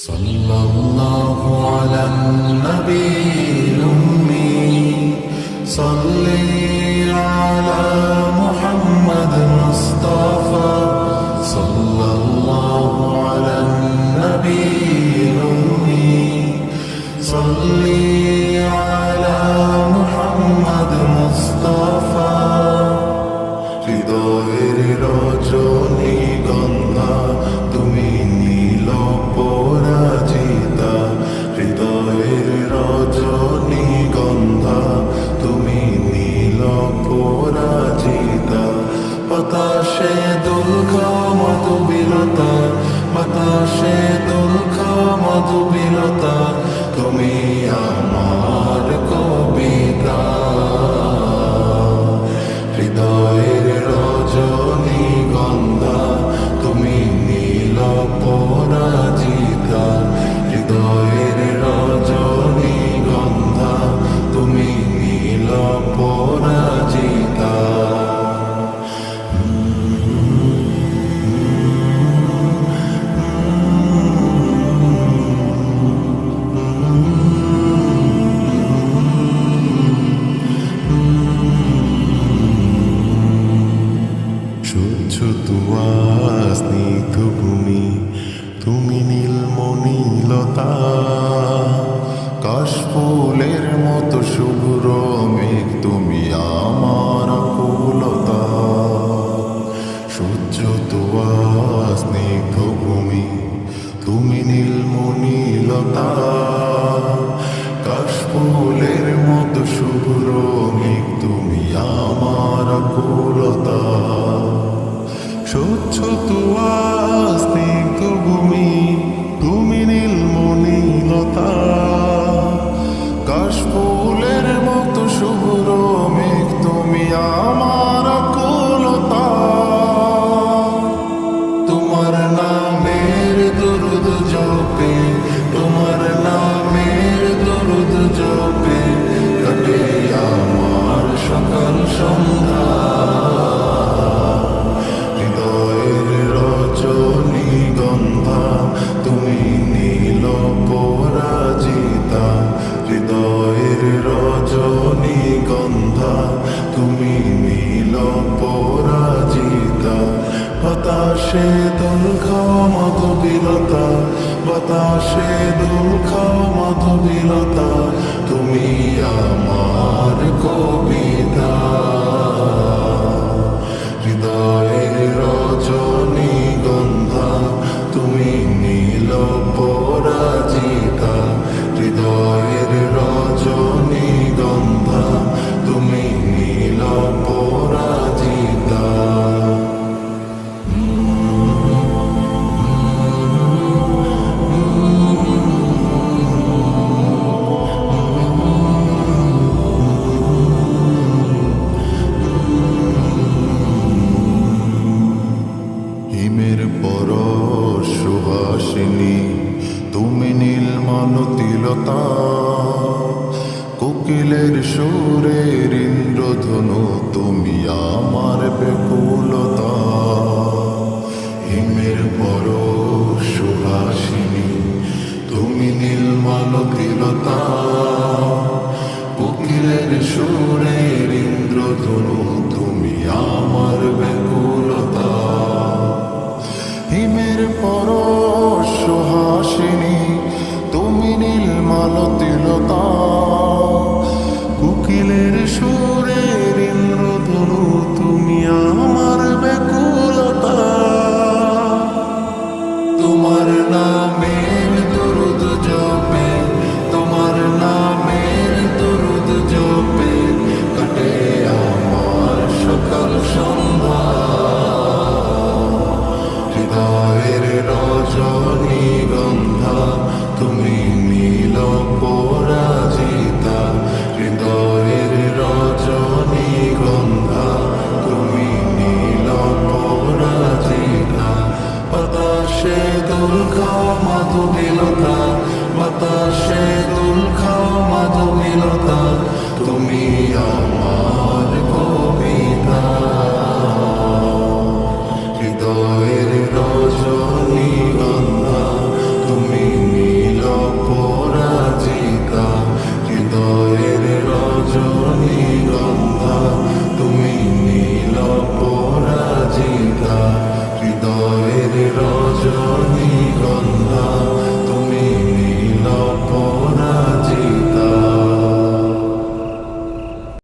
সাল্লাল্লাহু আলান নবীল উম্মি সাল্লি আলা মুহাম্মদ মুস্তাফা সাল্লাল্লাহু আলান নবীল উম্মি সাল্লি আলা মুহাম্মদ মুস্তাফা হৃদয়ের রজনী গন্ধা তুমি নীল পরাজিতা হৃদয়ের রজনী গন্ধা তুমি নীল পরাজিতা বাতাসে দুঃখ মধুবিলতা বাতাসে দুঃখ মধুবিলতা তুমি আমার কবিতা হৃদয়ের রজনী গন্ধা তুমি নীল পরাজিতা হৃদয়ের রজনী গন্ধা তুমি নীল পরাজিতা স্বচ্ছ তুয়া স্নিগ্ধ ভূমি তুমি নীলমণিলতা কাশফুলের মতো শুভ্র মেঘ তুমি আমার আকুলতা স্বচ্ছ তুয়া স্নিগ্ধ ভূমি তুমি নীলমণিলতা কাশফুলের মতো শুভ্র মেঘ তুমি আমার আকুলতা স্বচ্ছ তুয়া স্নিগ্ধ ভূমি তুমি নীলমণিলতা কাশফুলের মতো শুভ্র মেঘ তুমি আমার আকুলতা তোমার নামের দরুদ জপে তোমার নামের দরুদ জপে কাটে আমার সকাল সন্ধ্যা তুমি নীল পরাজিতা হৃদয়ের রজনী গন্ধা তুমি নীল পরাজিতা বাতাসে দুঃখ মধুবিলতা বাতাসে দুঃখ মধুবিলতা তুমি আমার কবিতা হৃদয়ের রজনী গন্ধা তুমি নীল পরাজিতা হৃদয়ের রজনী গন্ধা তুমি নীল পরাজিতা হিমের পরশ সুহাসিনী তুমি নীলমালতিলতা কোকিলের সুরের ইন্দ্রধনু তুমি আমার ব্যাকুলতা হিমের পরশ সুহাসিনী তুমি নীলমালতিলতা কোকিলের সুরের ইন্দ্রধনু তুমি আমার ব্যাকুলতা হিমের পরশ সুহাসিনী তুমি নীলমালতিলতা কোকিলের সুরের ইন্দ্রধনু তুমি আমার ব্যাকুলতা তোমার নামের দরুদ জপে তোমার নামের দরুদ জপে কাটে আমার সকাল সন্ধ্যা হৃদয়ের রজনী গন্ধা তুমি নীল পরাজিতা হৃদয়ের রজনী গন্ধা তুমি নীল পরাজিতা বাতাসে দুঃখ মধুবিলতা বাতাসে দুঃখ মধুবিলতা তুমি আমার